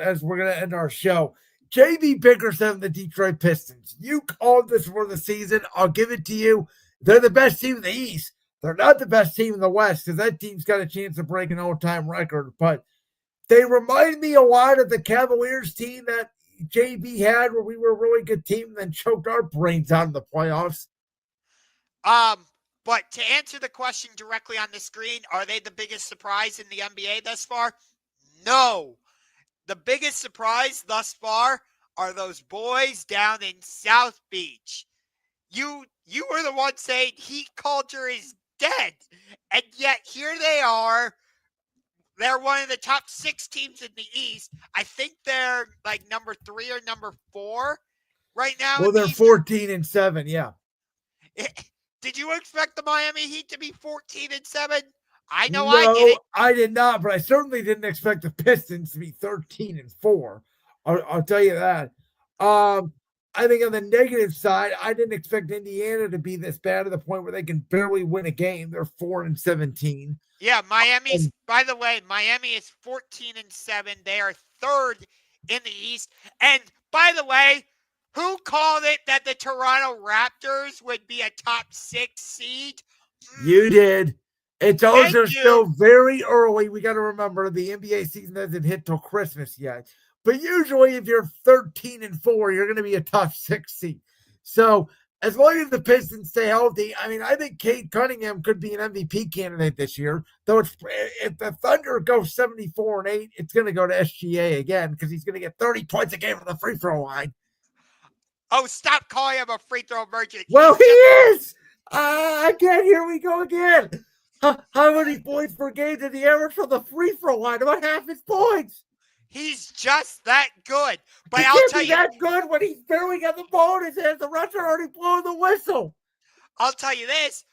as we're going to end our show. JB Bickerstaff and the Detroit Pistons. You called this for the season. I'll give it to you. They're the best team in the East. They're not the best team in the West because that team's got a chance to break an all-time record. But they remind me a lot of the Cavaliers team that JB had where we were a really good team and then choked our brains out in the playoffs. But to answer the question directly on the screen, are they the biggest surprise in the NBA thus far? No. The biggest surprise thus far are those boys down in South Beach. You were the one saying heat culture is dead. And yet here they are. They're one of the top 6 teams in the East. I think they're like number 3 or number 4 right now. Well, they're 14-7, yeah. Did you expect the Miami Heat to be 14-7? I know no, I didn't. I did not, but I certainly didn't expect the Pistons to be 13-4. I'll tell you that. I think on the negative side, I didn't expect Indiana to be this bad to the point where they can barely win a game. They're 4-17. Yeah, by the way, Miami is 14-7. They are 3rd in the East. And by the way, who called it that the Toronto Raptors would be a top 6 seed? You did. It's also still very early. We got to remember the NBA season hasn't hit till Christmas yet. But usually if you're 13-4, you're going to be a top 6 seed. So as long as the Pistons stay healthy, I mean, I think Cade Cunningham could be an MVP candidate this year. Though if the Thunder go 74-8, it's going to go to SGA again because he's going to get 30 points a game from the free throw line. Oh, stop calling him a free throw merchant. Well, he is. Again, here we go again. How many points per game did he average from the free throw line? About half his points. He's just that good. But I'll tell you, that good when he's barely got the ball in his hands. The refs are already blowing the whistle. I'll tell you this.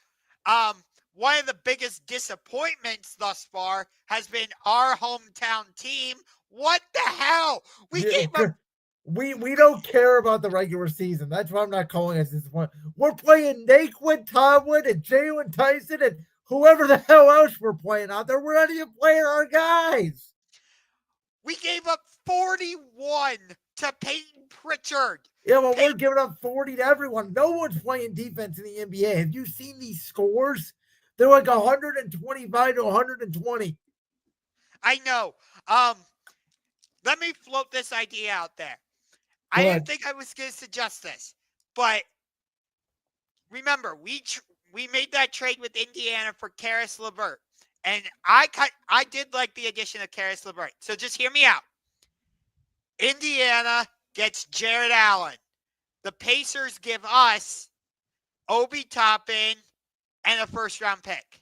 One of the biggest disappointments thus far has been our hometown team. What the hell? We don't care about the regular season. That's why I'm not calling us disappointed. We're playing Naquin Tomlin and Jalen Tyson and whoever the hell else we're playing out there. We're not even playing our guys. We gave up 41 to Peyton Pritchard. Yeah, well, we're giving up 40 to everyone. No one's playing defense in the NBA. Have you seen these scores? They're like 125 to 120. I know. Let me float this idea out there. I didn't think I was going to suggest this, but remember, we made that trade with Indiana for Caris LeVert, and I did like the addition of Caris LeVert. So just hear me out. Indiana gets Jared Allen. The Pacers give us Obi Toppin and a first-round pick.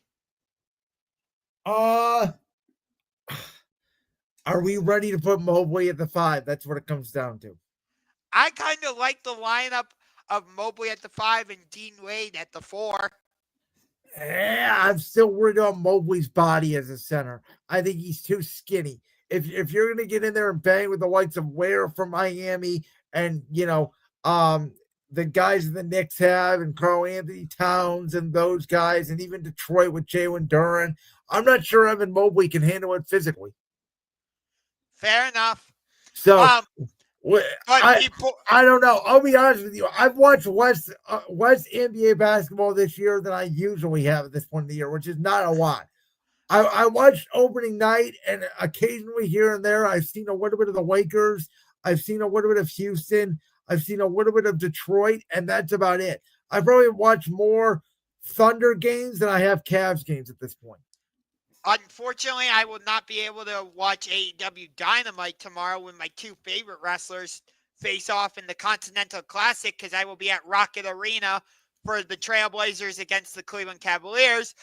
Are we ready to put Mobley at the 5? That's what it comes down to. I kind of like the lineup of Mobley at the 5 and Dean Wade at the 4. Yeah, I'm still worried about Mobley's body as a center. I think he's too skinny. If you're going to get in there and bang with the likes of Ware from Miami and, the guys the Knicks have and Karl-Anthony Towns and those guys and even Detroit with Jalen Duren, I'm not sure Evan Mobley can handle it physically. Fair enough. So I don't know. I'll be honest with you. I've watched less NBA basketball this year than I usually have at this point in the year, which is not a lot. I watched opening night, and occasionally here and there, I've seen a little bit of the Lakers. I've seen a little bit of Houston. I've seen a little bit of Detroit, and that's about it. I've probably watched more Thunder games than I have Cavs games at this point. Unfortunately, I will not be able to watch AEW Dynamite tomorrow when my 2 favorite wrestlers face off in the Continental Classic because I will be at Rocket Arena for the Trailblazers against the Cleveland Cavaliers.